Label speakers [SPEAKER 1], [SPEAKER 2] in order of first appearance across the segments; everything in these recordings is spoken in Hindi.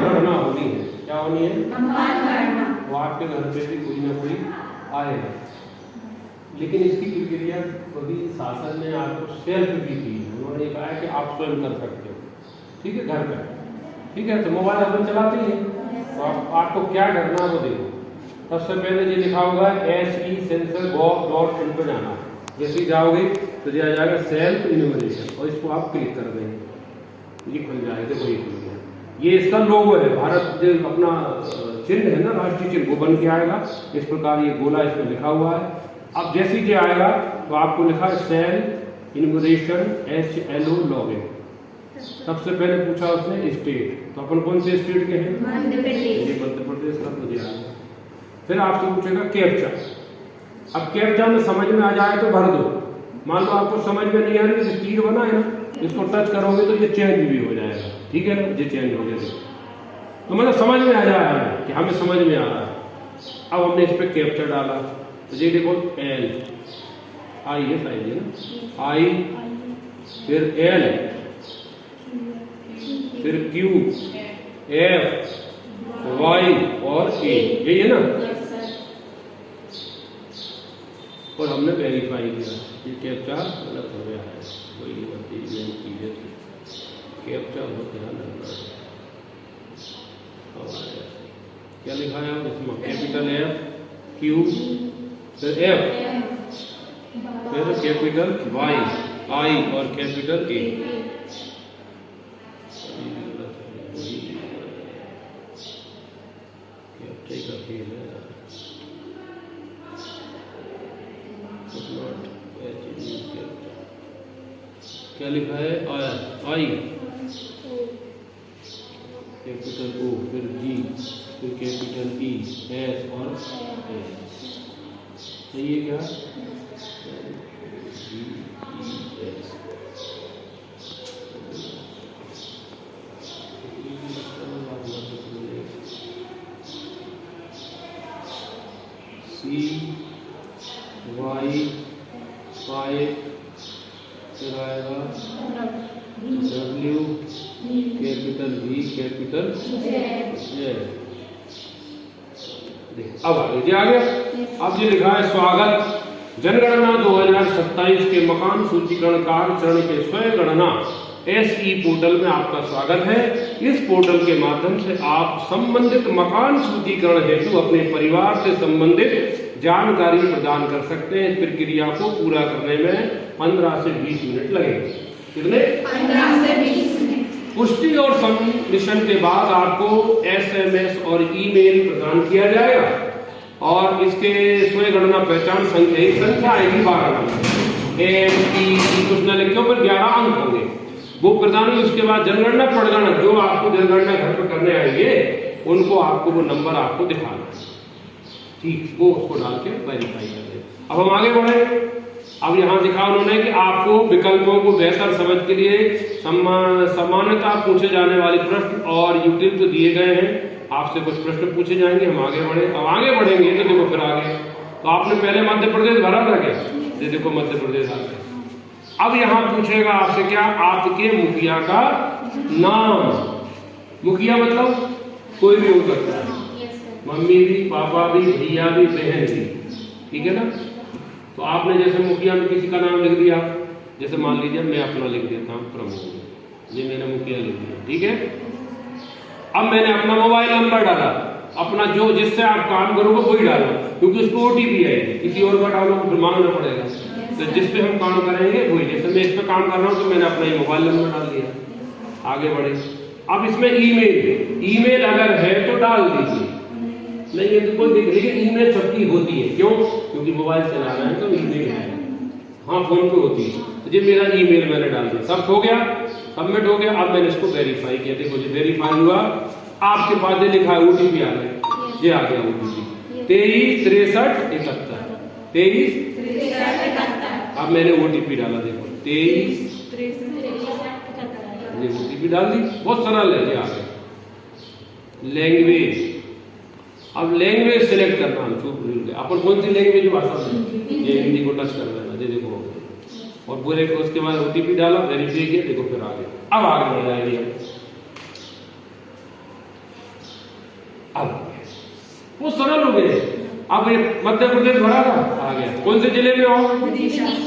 [SPEAKER 1] गणना होनी है। क्या होनी है? वो आपके घर पे भी कोई ना कोई आएगा, लेकिन इसकी प्रक्रिया कभी शासन ने आपको सेल्फ भी की। उन्होंने कहा है कि आप स्वयं कर सकते हो, ठीक है, घर पर, ठीक है। तो मोबाइल अपन चलाते ही हैं, तो आपको क्या करना है वो देखो। सबसे पहले ये लिखा होगा se-census.gov.in पे जाना है। जैसे ही जाओगे तो दिया जाएगा सेल्फ इन्यूमरेशन, और इसको आप क्लिक कर देंगे, ये खुल जाएगा। देखो ये खुल गया, ये इसका लोगो है, भारत जो अपना चिन्ह है ना, राष्ट्रीय चिन्ह, वो बन के आएगा इस प्रकार। ये गोला इसमें लिखा हुआ है। अब जैसे ही आएगा तो आपको लिखा है सेल्फ इन्यूमरेशन HLO लॉगिन। सबसे पहले पूछा उसने स्टेट, तो अपन कौन से स्टेट के हैं? मध्य प्रदेश का। तो दिया फिर आपसे पूछेगा कैप्चा। अब कैप्चा में समझ में आ जाए तो भर दो। मान लो आपको समझ में नहीं आ रही, तो तीर बना है ना, इसको टच करोगे तो ये चेंज भी हो जाएगा, ठीक है ना, ये चेंज हो जाएगा। तो मतलब समझ में आ जाए हमें कि हमें समझ में आ रहा है। अब हमने इस पर कैप्चा डाला, तो ये देखो L I है, साइज है ना, I, फिर L, फिर Q, F, Y और A, यही है ना। और हमने वेरीफाई किया, ये कैप्चा गलत हो गया है, वही कैप्चा बहुत ध्यान रखना है। क्या लिखा है इसमें? कैपिटल F, Q, फिर F, फिर कैपिटल Y, I और कैपिटल A। क्या लिखा है? I, कैपिटल O, फिर G, फिर कैपिटल E, S और A। सही है क्या? GES। CY 5, फिर आएगा W, capital V, capital Z। अब आगे आ गया। अब ये लिखा है स्वागत जनगणना 2027 के मकान सूचीकरण कार्य चरण के स्वयं गणना SE पोर्टल में आपका स्वागत है। इस पोर्टल के माध्यम से आप संबंधित मकान सूचीकरण हेतु अपने परिवार से संबंधित जानकारी प्रदान कर सकते हैं। इस प्रक्रिया को पूरा करने में 15 से 20 मिनट लगेंगे। कितने? 15 से 20 मिनट। पुष्टि और सबमिशन के बाद आपको SMS और ईमेल प्रदान किया जाएगा, और इसके स्वयं गणना पहचान संख्या आएगी 12 अंक। कुछ न लिखे पर 11 अंक होंगे, वो प्रदान हुई। उसके बाद जनगणना पड़गणना, जो आपको जनगणना घर पर करने आएंगे उनको आपको वो नंबर आपको दिखाना है, ठीक, वो उसको डाल के वेरीफाई कर दे। अब हम आगे बढ़े। अब यहाँ दिखा उन्होंने कि आपको विकल्पों को बेहतर समझ के लिए सामान्यतः पूछे जाने वाले प्रश्न और यूटिल तो दिए गए हैं। आपसे कुछ प्रश्न पूछे जाएंगे, हम आगे बढ़े। अब आगे बढ़ेंगे तो देखो फिर आगे, तो आपने पहले मध्य प्रदेश भरा था क्या? ये देखो मध्य प्रदेश आ गया। अब यहाँ पूछेगा आपसे क्या? आपके मुखिया का नाम। मुखिया मतलब कोई भी हो सकता है, मम्मी भी, पापा भी, भैया भी, बहन भी, ठीक है ना। तो आपने जैसे मुखिया में किसी का नाम लिख दिया, जैसे मान लीजिए मैं अपना लिख देता हूँ प्रमोद, ये मैंने मुखिया लिख दिया, ठीक है। अब मैंने अपना मोबाइल नंबर डाला, अपना जो जिससे आप काम करोगे वही डालो, क्योंकि उसको OTP आएगी, किसी और का डालो फिर मांगना पड़ेगा। तो जिस पे हम काम करेंगे वही, जैसे मैं इस पे काम कर रहा हूँ तो मैंने अपना ये मोबाइल नंबर डाल दिया। आगे बढ़े। अब इसमें ईमेल अगर है तो डाल दीजिए, नहीं है तो कोई देख, लेकिन ईमेल सबकी होती है। क्यों? क्योंकि मोबाइल चला रहे हैं तो ईमेल है, हाँ फोन पे होती है। तो ये मेरा ईमेल मैंने डाल दिया, सब हो गया, सबमिट हो गया। अब मैंने इसको वेरीफाई किया, देखो जी वेरीफाई हुआ। आपके पास ये लिखा है OTP आ गया, ये आ गया OTP 236371, 236371। अब मैंने OTP डाला, देखो 236371, ये OTP डाल दी, बहुत सरल है। ये आ गया लैंग्वेज। अब लैंग्वेज सिलेक्ट करना, हम चूक भूल गए, अपन कौन सी लैंग्वेज भाषा में, ये हिंदी को टच कर देना, ये देखो, और पूरे को उसके बाद OTP डाला, वेरीफाई किया, देखो फिर आ गया। अब आगे बढ़ जाएंगे। अब वो सरल हो गए। अब ये मध्य प्रदेश भरा था, आ गया। कौन से जिले में हो?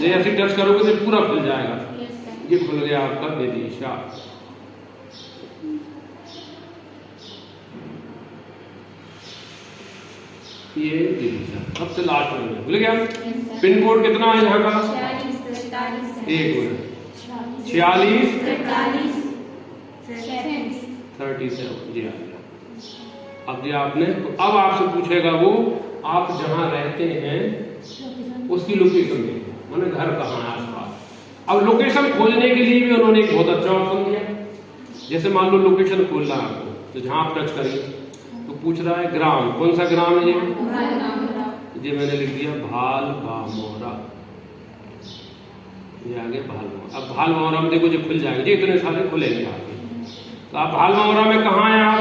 [SPEAKER 1] ऐसे टच करोगे तो पूरा खुल जाएगा। ये खुल गया आपका विदिशा। ये विदिशा। अब से लास्ट में भूल गया। पिन कोड कितना है यहाँ का? एक मिनट, 46 37 जी आ गया। अब जी आपने, अब आपसे पूछेगा वो आप जहाँ रहते हैं उसकी लोकेशन देखो, माने घर कहाँ है आसपास। अब लोकेशन खोजने के लिए भी उन्होंने एक बहुत अच्छा ऑप्शन दिया। जैसे मान लो लोकेशन खोलना है आपको, तो जहाँ आप टच करिए तो पूछ रहा है ग्राम, कौन सा ग्राम है ये मैंने लिख दिया भाल बामोरा। ये आगे भाल बामोरा। अब भाल बामोरा में देखो जो खुल जाएंगे जी, इतने सारे खुलेंगे आपके। तो आप भाल बामोरा में कहाँ हैं? आप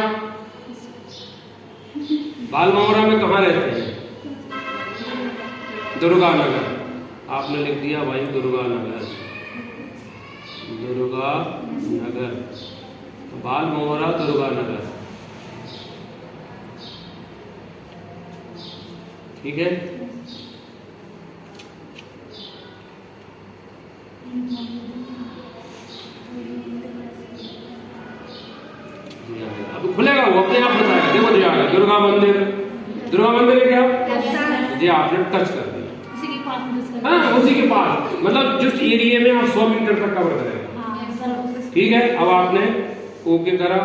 [SPEAKER 1] भाल बामोरा में कहाँ रहते हैं? दुर्गा नगर। आपने लिख दिया भाई दुर्गा नगर, दुर्गा नगर। तो भाल बामोरा दुर्गा नगर, ठीक है। अब खुलेगा वो अपने आप बताएगा। देखो जी आ गया दुर्गा मंदिर। दुर्गा मंदिर है क्या जी? आपने टच कर दिया, उसी के पास। हाँ उसी के पास, मतलब जिस एरिया में आप 100 मीटर तक कवर करेंगे, ठीक है। अब आपने ओके करा,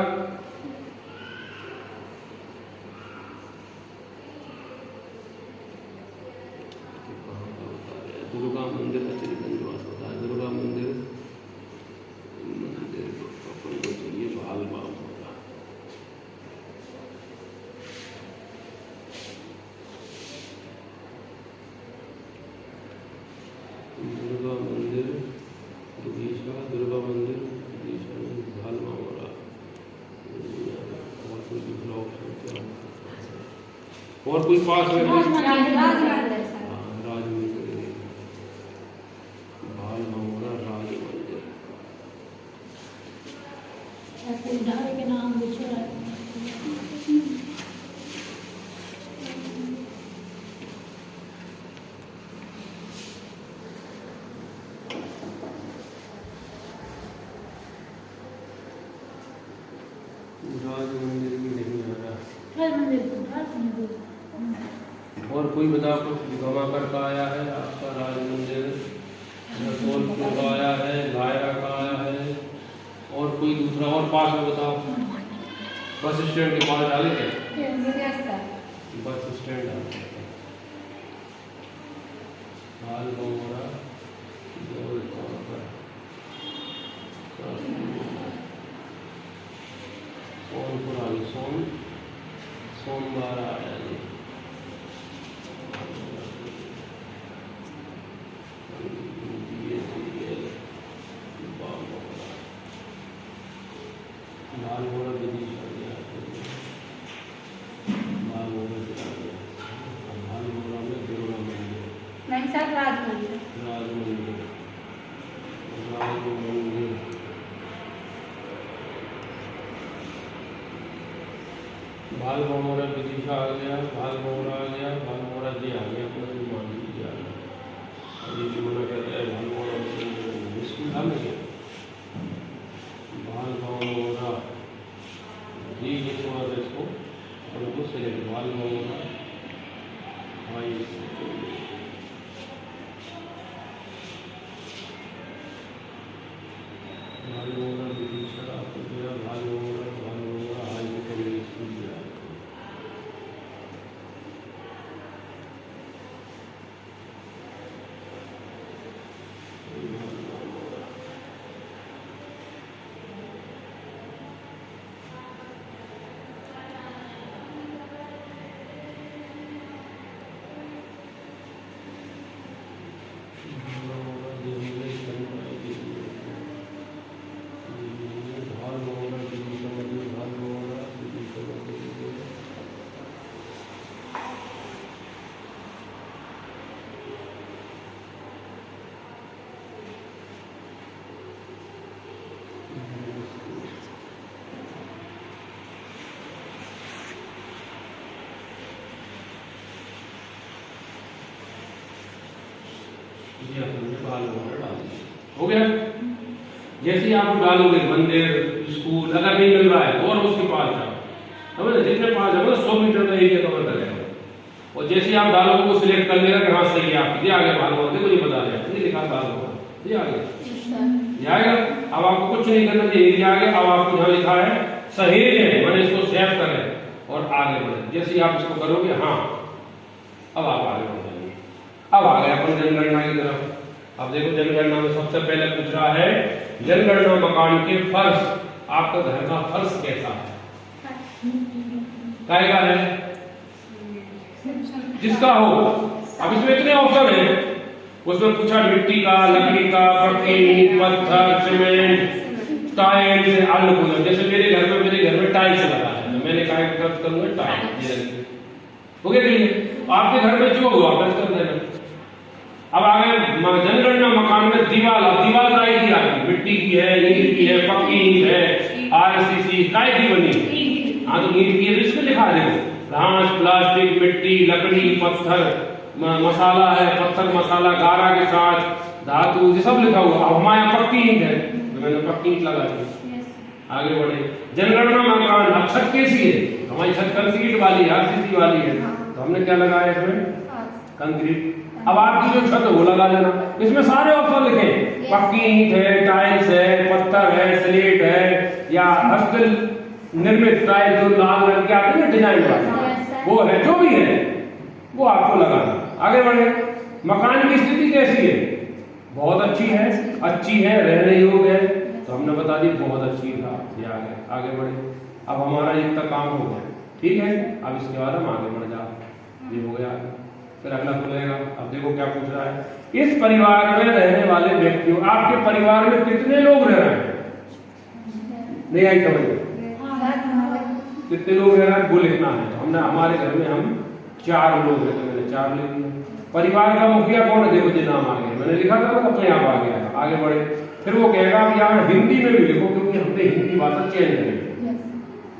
[SPEAKER 1] दुर्गा मंदिर अचरीगंजवास होता है। दुर्गा मंदिर अपन को चाहिए भाल बामोरा। दुर्गा मंदिर विदिशा, दुर्गा मंदिर विदिशा में भाल बामोरा। और कोई दूसरा ऑप्शन क्या? और कोई पास में
[SPEAKER 2] के नाम
[SPEAKER 1] राज मंदिर भी नहीं आ रहा। और कोई बताओ कुछ गवाकर का आया है आपका? राज मंदिर धौलपुर का आया है, लायरा का आया है, और कोई दूसरा और पास में बताओ। बस स्टैंड के पास डाले क्या? बस स्टैंड डाले भाल बामोरा सोनपुर आ गई। सोमवार आया जी। भाल बामोरा विदिशा गया, भाल बामोरा चला गया। भाल बामोरा में दुर्गा मंदिर नहीं सर, राज मंदिर। राज मंदिर, राज मंदिर। भाल बामोरा विदिशा आ गया, भाल बामोरा आ गया, भाल बामोरा जी आ गया, अपना जी मान लीजिए आ गया। अभी जी मना कहता है भाल बामोरा स्कूल आ गया। भाल बामोरा जी लिखवा दे इसको, और उसको सेलेक्ट भाल बामोरा हाई स्कूल। भाल बामोरा विदिशा आपको दिया, भाल बामोरा हाई सेकेंडरी स्कूल दिया। ये हमने बाल वगैरह डाल दिए, हो गया। जैसे ही आप डालोगे मंदिर, स्कूल, अगर नहीं मिल रहा है और उसके पास जाओ, समझ, जितने पास जाओगे 100 मीटर का एरिया कवर करेगा, और जैसे ही आप डालोगे वो सिलेक्ट कर लेगा कि हाँ सही है आपकी, ये आ गया बाल वगैरह, देखो ये बता रहे हैं, ये लिखा बाल वगैरह, ये आ गया, ये आएगा। अब आपको कुछ नहीं करना चाहिए, एरिया आ गया। अब आपको जहाँ लिखा है सहेज है, मैंने इसको सेव करें और आगे बढ़े। जैसे ही आप इसको करोगे, हाँ अब आप आगे बढ़ जाएंगे। अब आ गए अपन जनगणना की तरफ। अब देखो जनगणना में सबसे पहले पूछ रहा है जनगणना मकान के फर्श, आपका घर का फर्श कैसा है, काय का है, जिसका हो। अब इसमें इतने ऑप्शन है, उसमें पूछा मिट्टी का, लकड़ी का, पक्की, पत्थर, सीमेंट, टाइल्स, अन्नपूर्ण। जैसे मेरे घर में टाइल्स लगा है, तो मैंने काय खर्च करूंगा टाइल्स, हो गया क्लियर। आपके घर में जो होगा खर्च कर देना। अब आगे जनगणना मकान में दीवार, दीवार काय की आती, मिट्टी की है, ईंट की है, पक्की ईंट है, आरसीसी काय की बनी, हाँ तो ईंट की है, इसमें लिखा है घास, प्लास्टिक, मिट्टी, लकड़ी, पत्थर, मसाला है, पत्थर मसाला, गारा के साथ, धातु, ये सब लिखा हुआ। अब हमारे यहाँ पक्की ईंट है, तो मैंने पक्की ईंट लगा दी। आगे बढ़े जनगणना मकान, अब छत कैसी है, हमारी छत कंक्रीट वाली, आरसीसी वाली है, तो हमने क्या लगाया इसमें, कंक्रीट। अब आपकी जो छत है वो लगा लेना। इसमें सारे ऑप्शन लिखे, पक्की ईंट है, टाइल्स है, पत्थर है, स्लेट है, या हस्त निर्मित टाइल जो लाल रंग के आते हैं डिजाइन वाले, वो है, जो भी है वो आपको लगाना। आगे बढ़े, मकान की स्थिति कैसी है, बहुत अच्छी है, अच्छी है, रहने योग्य है, तो हमने बता दी बहुत अच्छी था। ये आगे बढ़े। अब हमारा इतना काम हो गया, ठीक है। अब इसके बाद हम आगे बढ़ जाओ, ये हो गया। फिर अगला खुलेगा। अब देखो क्या पूछ रहा है, इस परिवार में रहने वाले व्यक्तियों, आपके परिवार में कितने लोग रह रहे हैं, नहीं आई समझ, कितने लोग रह रहे हैं वो लिखना है। तो हमने हमारे घर में हम 4 लोग हैं, तो मैंने 4 लिख दिया। परिवार का मुखिया कौन है, देखो जी नाम आ गया, मैंने लिखा था अपने आप आ गया। आगे बढ़े, फिर वो कहेगा अब यहाँ हिंदी में भी लिखो, क्योंकि हमने हिंदी भाषा चेंज करी,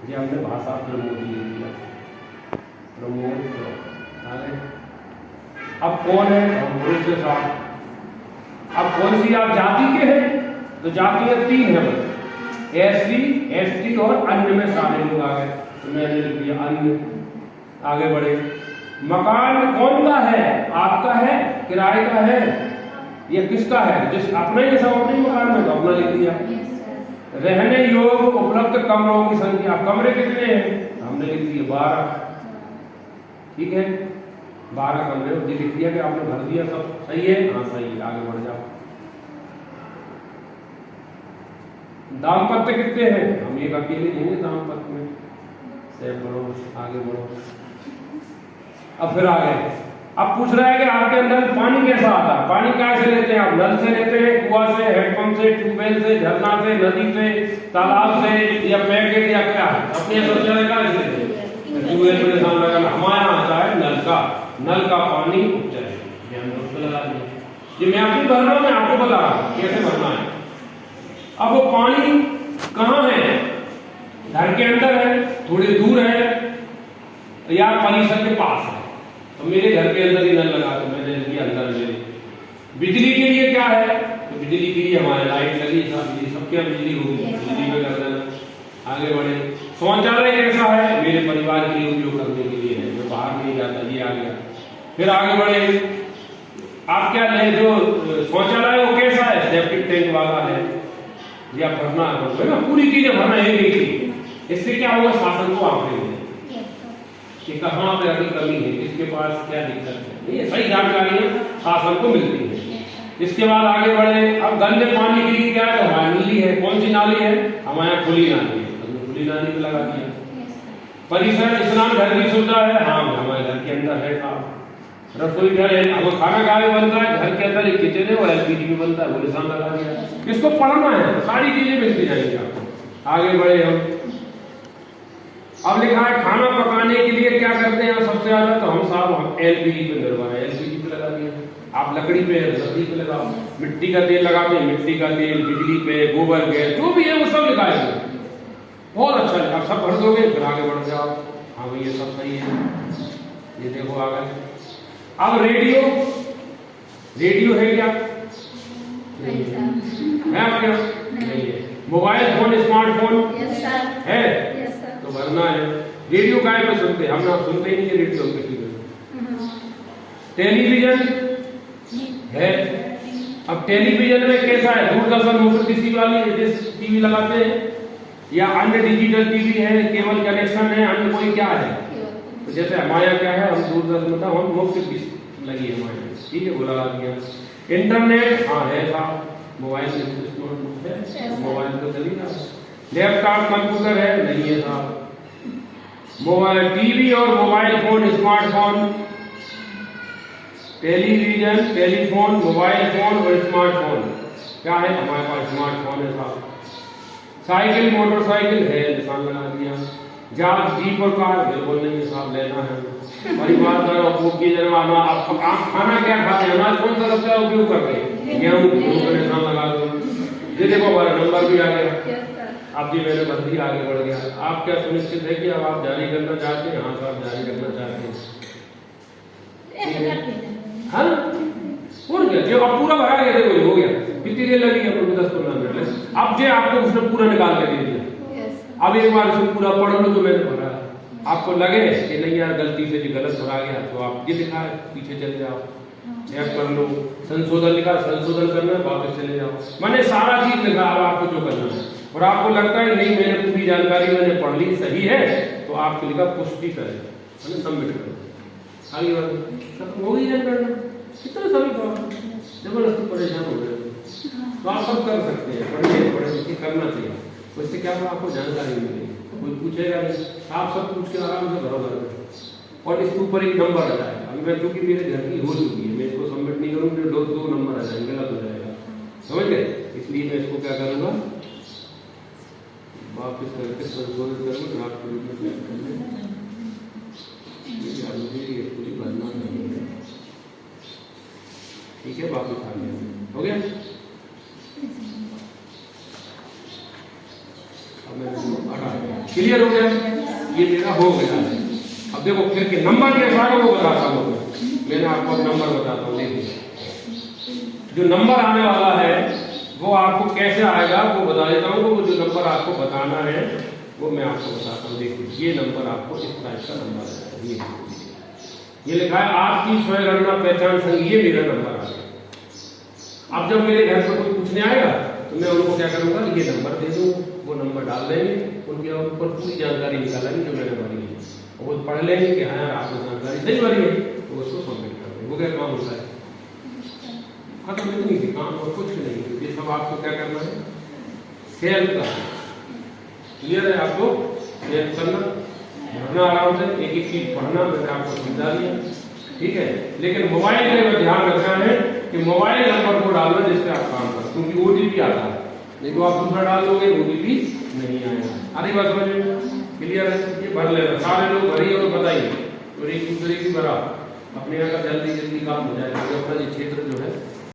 [SPEAKER 1] ये हमने भाषा प्रमोद लिख दिया, प्रमोद। अब कौन है, हम पुरुष के साथ। अब कौन सी आप जाति के हैं, तो जातियां 3 है बस, एससी, एसटी और अन्य में सारे लोग आ गए, तो मैंने लिख दिया अन्य। आगे बढ़े, मकान कौन का है, आपका है, किराए का है, ये किसका है, जिस अपने ही सब अपने मकान में, तो अपना लिख दिया। रहने योग्य उपलब्ध कमरों की संख्या, कमरे कितने हैं, हमने लिख दिया 12, ठीक है, 12 कमरे, ये लिख दिया कि आपने भर दिया, सब सही है, हाँ सही है। आगे बढ़ जाओ, दाम्पत्य कितने हैं, हम एक अकेले देंगे दाम्पत्य में, से बढ़ो, आगे बढ़ो। अब फिर आगे, अब पूछ रहा है कि आपके अंदर पानी कैसा आता है, पानी कैसे लेते हैं आप, नल से लेते हैं, कुआं से, हैंडपंप से, ट्यूबवेल से, झरना से, नदी से, तालाब से, या पैकेट, या क्या अपने शौचालय का लेते हैं, ट्यूबवेल में ध्यान लगाना। हमारे यहाँ आता है नल का पानी उपचार, ये हमने उसमें लगा दिया। ये मैं आपको भर रहा हूँ, मैं आपको बता रहा हूँ कैसे भरना है। अब वो पानी कहाँ है, घर के अंदर है, थोड़ी दूर है, या परिसर के पास है, तो मेरे घर के अंदर ही नल लगा, तो मैंने लिया अंदर मेरे। बिजली के लिए क्या है, तो बिजली के लिए हमारे लाइट लगी, बिजली सबके यहाँ बिजली होगी, बिजली में कर देना। आगे बढ़े, शौचालय कैसा है, मेरे परिवार के लिए उपयोग करने के लिए है, मैं बाहर नहीं जाता, ये आ गया। फिर आगे बढ़े, आप क्या ले, जो शौचालय वो कैसा है, सेप्टिक टैंक वाला है, या भरना है ना, पूरी चीजें भरना है एक चीज। इससे क्या होगा, शासन को आंकड़े होंगे कि कहाँ पे अभी कमी है, किसके पास क्या दिक्कत है, ये सही जानकारी शासन को मिलती है। इसके बाद आगे बढ़े, अब गंदे पानी के लिए क्या है, हमारी नाली है, कौन सी नाली है, हमारे यहाँ खुली नाली है, तो खुली नाली पे लगा दिया। परिसर स्नान घर की सुविधा है, हाँ हमारे घर के अंदर है, रसोई घर है, अब खाना कहाँ में बनता है, घर के अंदर एक किचन है, वो एलपीजी में बनता है, वो निशान लगा दिया। इसको पढ़ना है, सारी चीजें मिलती जाएंगी आपको। आगे बढ़े हम, अब लिखा है खाना पकाने के लिए क्या करते हैं सबसे ज्यादा, तो हम साहब एलपीजी पे निर्भर है, एलपीजी पे लगा दिया। आप लकड़ी पे, लकड़ी पे लगाओ, मिट्टी का तेल लगाते हैं, मिट्टी का तेल, बिजली पे, गोबर गैस, जो भी है वो सब लिखा है, बहुत अच्छा लिखा, सब भर दोगे, फिर आगे बढ़ जाओ। हाँ भाई ये सब सही है, ये देखो आ गए। अब रेडियो, रेडियो है क्या? नहीं है। है आपके यहाँ? नहीं है। मोबाइल फोन स्मार्टफोन है? तो भरना है। रेडियो काय पे सुनते हैं? हम ना सुनते ही नहीं है रेडियो किसी में। टेलीविजन है? अब टेलीविजन में कैसा है? दूरदर्शन मोटर किसी वाली टीवी लगाते हैं या अन्य डिजिटल टीवी है, केबल कनेक्शन है, अन्य कोई क्या है? तो जैसे हमारे यहाँ क्या है, हम दूरदर्शन मतलब हम मुफ्त लगी है हमारे यहाँ, ठीक है, वो लगा दिया। इंटरनेट हाँ है साहब, मोबाइल है, मोबाइल तो चली रहा। लैपटॉप कंप्यूटर है? नहीं है साहब। मोबाइल टीवी और mobile phone smartphone, television, telephone, mobile phone और स्मार्टफोन क्या है? हमारे पास स्मार्टफोन है साहब। साइकिल मोटरसाइकिल है, निशान लगा दिया। जहाज जीप और कार बिल्कुल नहीं है साहब, लेना है। परिवार का उपयोग किया जाना। आप खाना क्या खाते हैं? अनाज कौन सा सबसे उपयोग करते हैं? गेहूं, गेहूं का निशान लगा दो। ये देखो हमारा नंबर भी आ गया। अब जी मैंने भर दिया, आगे बढ़ गया। आप क्या सुनिश्चित है कि अब आप जारी करना चाहते हैं? हाँ साहब जारी करना चाहते हैं। हाँ और क्या, जो अब पूरा भरा गया देखो हो गया। कितनी देर लगी आपको? 10-15 मिनट। अब जो आपको उसने पूरा निकाल के दे दिया। अब एक बार इसको पूरा पढ़ लो जो मैंने भरा। आपको लगे कि नहीं यार गलती से भी गलत भरा गया, तो आप ये लिखा है पीछे चले जाओ, चेक कर लो। संशोधन लिखा, संशोधन करना है, वापस चले जाओ। मैंने सारा चीज लिखा, अब आपको जो करना है। और आपको लगता है नहीं मैंने पूरी जानकारी मैंने पढ़ ली, सही है, तो आपको लिखा पुष्टि करें, सबमिट करो। आगे बढ़ो, हो गई जानकारी। कितना सभी जबरदस्ती परेशान हो गए तो आप सब कर सकते हैं। पढ़े लिखे करना चाहिए, उससे क्या होगा आपको जानकारी मिलेगी। कोई पूछेगा नहीं, आप सब पूछ के आराम से भरोसा। और इसके ऊपर एक नंबर आ जाएगा। अभी मैं क्योंकि मेरे घर की हो चुकी है, मैं इसको सबमिट नहीं करूँगी तो 2 नंबर आ जाएंगे, गलत हो जाएगा, समझ गए? इसलिए मैं इसको क्या करूँगा, वापस करके संशोधित करूँगा। ये पूरी भरना नहीं है, ठीक है, वापस आ गया। हो गया? क्लियर हो गया? ये मेरा हो गया। अब देखो फिर के नंबर कैसा है वो बताता हूँ। मैंने आपको नंबर बताता हूँ। देखिए जो नंबर आने वाला है वो आपको कैसे आएगा वो बता देता हूँ। वो जो नंबर आपको बताना है वो मैं आपको बताता हूँ। देखिए ये नंबर आपको इस टाइप का नंबर है। ये लिखा है आपकी स्वयं पहचान संघ। ये मेरा नंबर आ गया। अब जब मेरे घर पर कोई पूछने आएगा तो मैं उनको क्या करूँगा, ये नंबर दे दूँ, वो नंबर डाल देंगे, उनके ऊपर पूरी जानकारी निकालेंगे जो मैंने भरी है। और वो पढ़ लेंगे कि हाँ यार आपने जानकारी नहीं भरी है, तो उसको सबमिट कर देंगे। वो क्या काम होता है, खत्म। इतनी सी काम और कुछ नहीं। ये सब आपको क्या करना है, सेव करना। क्लियर है? आपको सेव करना, पढ़ना आराम से, एक एक चीज पढ़ना। मैंने आपको समझा दिया, ठीक है। लेकिन मोबाइल में ध्यान रखना है कि मोबाइल नंबर को डालना जिससे आप काम करें, क्योंकि ओटीपी आता है। नहीं तो आप दूसरा डाल दोगे, ओटीपी नहीं आएगा। आधी बात समझ में क्लियर है? ये भर लेना, सारे लोग भरिए और बताइए और एक दूसरे की भरा। अपने यहाँ का जल्दी काम हो जाएगा। अपना ये क्षेत्र जो है